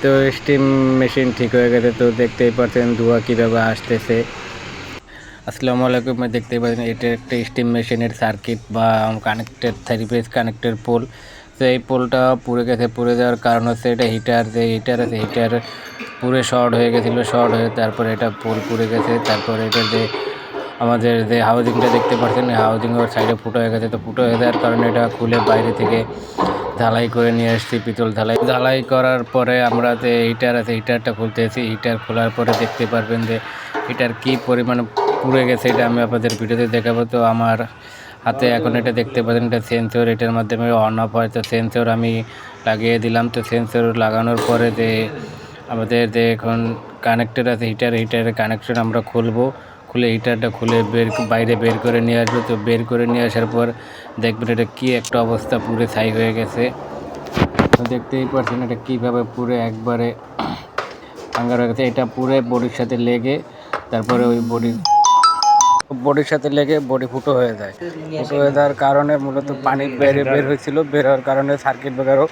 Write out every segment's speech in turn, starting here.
তো steam machine ঠিক হয়ে গেছে। তো দেখতেই পাচ্ছেন ধোঁয়া কীভাবে আসতেছে। আসসালামু আলাইকুম। দেখতেই পাচ্ছেন এটা একটা স্টিম মেশিনের সার্কিট বা কানেক্টেড 3 ফেজ কানেক্টেড পোল। তো এই পোলটা পুড়ে গেছে। পুড়ে যাওয়ার কারণ হচ্ছে এটা হিটার আছে, হিটার পুড়ে শর্ট হয়ে গেছিলো। শর্ট হয়ে তারপরে এটা পোল পুড়ে গেছে। তারপরে এটা আমাদের হাউজিংটা দেখতে পাচ্ছেন, হাউজিং ওর সাইডে ফুটো হয়ে গেছে। তো ফুটো হয়ে যাওয়ার কারণে এটা খুলে বাইরে থেকে ঢালাই করে নিয়ে আসছি, পিতল ঢালাই করার পরে আমরা হিটার আছে, হিটারটা খুলতেছি। হিটার খোলার পরে দেখতে পারবেন যে হিটার কী পরিমাণে পুড়ে গেছে, এটা আমি আপনাদের ভিডিওতে দেখাবো। তো আমার হাতে এখন এটা দেখতে পাচ্ছেন, এটা সেন্সর, এটার মাধ্যমে অন অফ হয়। তো সেন্সর আমি লাগিয়ে দিলাম। তো সেন্সর লাগানোর পরে আমাদের এখন কানেক্টর আছে হিটারের কানেকশন আমরা খুলে হিটারটা খুলে বাইরে বের করে নিয়ে আসবো। তো বের করে নিয়ে আসার পর দেখবেন এটা কী একটা অবস্থা, পুরো ছাই হয়ে গেছে। তো দেখতেই পাচ্ছেন এটা কীভাবে পুরো একবারে আঙ্গার হয়ে গেছে। এটা পুরো বডির সাথে লেগে তারপরে ওই বডির সাথে লেগে বডি ফুটো হয়ে যায়। ফুটো হয়ে যাওয়ার কারণে মূলত পানি বের হয়েছিল। বের হওয়ার কারণে সার্কিট ব্রেকারও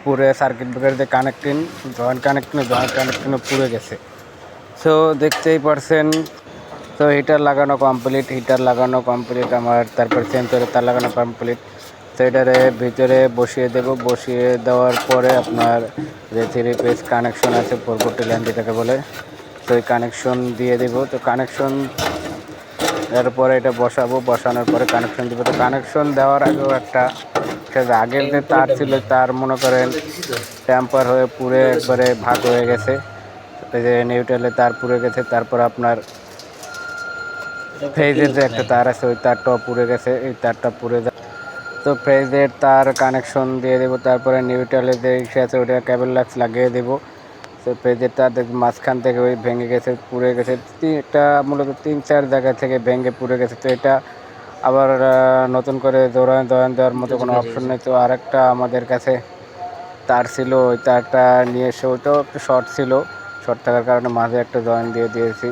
পুরো সার্কিট ব্রেকার যে জয়েন্ট কানেক্টিংও পুড়ে গেছে। সো দেখতেই পারছেন। তো হিটার লাগানো কমপ্লিট আমার। তারপর সেন্সরে তার লাগানো কমপ্লিট। তো এটারে ভিতরে বসিয়ে দেওয়ার পরে আপনার যে 3 ফেজ কানেকশন আছে, 440 লাইন যেটাকে বলে, তো এই কানেকশন দিয়ে দেবো। তো কানেকশন এরপরে এটা বসানোর পরে কানেকশন দেবো। তো কানেকশন দেওয়ার আগেও আগের যে তার ছিল, তার মনে করেন ট্যাম্পার হয়ে পুরো একবারে ভাগ হয়ে গেছে। এই যে নিউট্রালে তার পুড়ে গেছে। তারপর আপনার ফেজের যে একটা তার আছে, ওই তারটাও পুড়ে গেছে। এই তারটা পুড়ে যায়। তো ফেজের তার কানেকশন দিয়ে দেবো। তারপরে নিউট্রালে যে ইসে আছে ওটা কেবল লাক্স লাগিয়ে দেবো। তো ফেজের তার মাঝখান থেকে ওই ভেঙে গেছে, পুড়ে গেছে। এটা মূলত 3-4 জায়গা থেকে ভেঙে পুড়ে গেছে। তো এটা আবার নতুন করে জয়েন দেওয়ার মতো কোনো অপশন নেই। তো আরেকটা আমাদের কাছে তার ছিল, ওই তারটা নিয়ে এসে ওইটাও একটু শর্ট থাকার কারণে মাঝে একটা জয়েন দিয়ে দিয়েছি।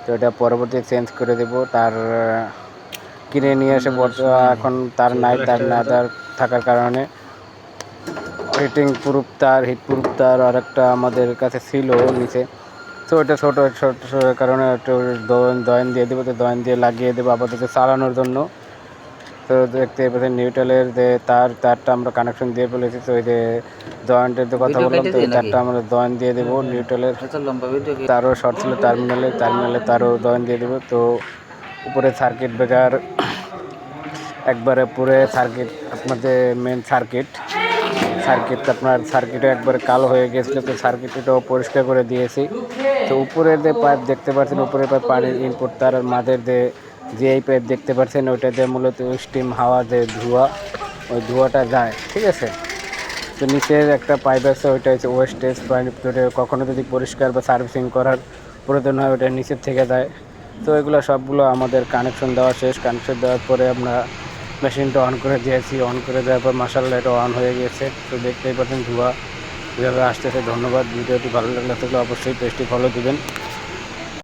তো এটা পরবর্তী চেঞ্জ করে দেবো। তার কিনে নিয়ে এসে এখন তার থাকার কারণে হিট প্রুফ তার আর একটা আমাদের কাছে ছিল নিচে। তো ওটা ছোটো কারণে একটু জয়েন দিয়ে দেবো। তো জয়েন দিয়ে লাগিয়ে দেবো আপাতত চালানোর জন্য। তো দেখতে পাচ্ছেন নিউট্রালের যে তারটা আমরা কানেকশন দিয়ে ফেলেছি। তো ওই যে জয়েন্টের যে কথা বললাম, তো এই তারটা আমরা জয়েন দিয়ে দেবো। নিউট্রালের তারও শর্ট ছিল, টার্মিনালে তারও জয়েন দিয়ে দেবো। তো উপরে সার্কিট ব্রেকার একবারে পুরো আপনার যে মেন সার্কিট আপনার সার্কিটও একবারে কালো হয়ে গেছিলো। তো সার্কিটটাও পরিষ্কার করে দিয়েছি। তো উপরের যে পাইপ দেখতে পাচ্ছেন, উপরের পাইপ পানির ইনপুট তার মাঝের যে এই পাইপ দেখতে পাচ্ছেন, ওইটাতে মূলত স্টিম হাওয়া যে ওই ধোঁয়াটা যায়, ঠিক আছে। তো নিচের একটা পাইপ আছে, ওইটা হচ্ছে ওয়েস্টেজ পাইপ। ওটা কখনো যদি পরিষ্কার বা সার্ভিসিং করার প্রয়োজন হয়, ওটা নিচের থেকে যায়। তো এগুলো সবগুলো আমাদের কানেকশন দেওয়া শেষ। কানেকশন দেওয়ার পরে আমরা মেশিনটা অন করে দিয়েছি। অন করে দেওয়ার পর মাশাআল্লাহ এটা অন হয়ে গেছে। তো দেখতেই পাচ্ছেন ধোঁয়া কীভাবে আসতেছে। ধন্যবাদ। ভিডিওটি ভালো লাগলে অবশ্যই পেজটি ফলো দিবেন।